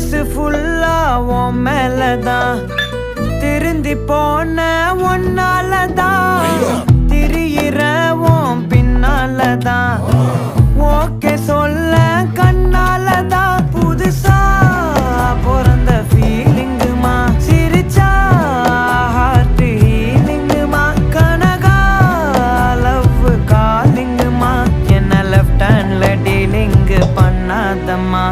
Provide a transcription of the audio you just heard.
மனசு ஃபுல்லா உன் மேலதான் திருந்தி போன ஒன்னாலதான் திரியிற உன் பின்னாலதான் ஓகே சொல்ல கண்ணாலதான் புதுசா பிறந்த ஃபீலிங்குமா சிரிச்சா ஹார்ட் ஹீலிங்குமா கனகா லவ் காலிங்குமா என்ன லெஃப்ட் ஹேண்ட்ல டீலிங் பண்ணாதம்மா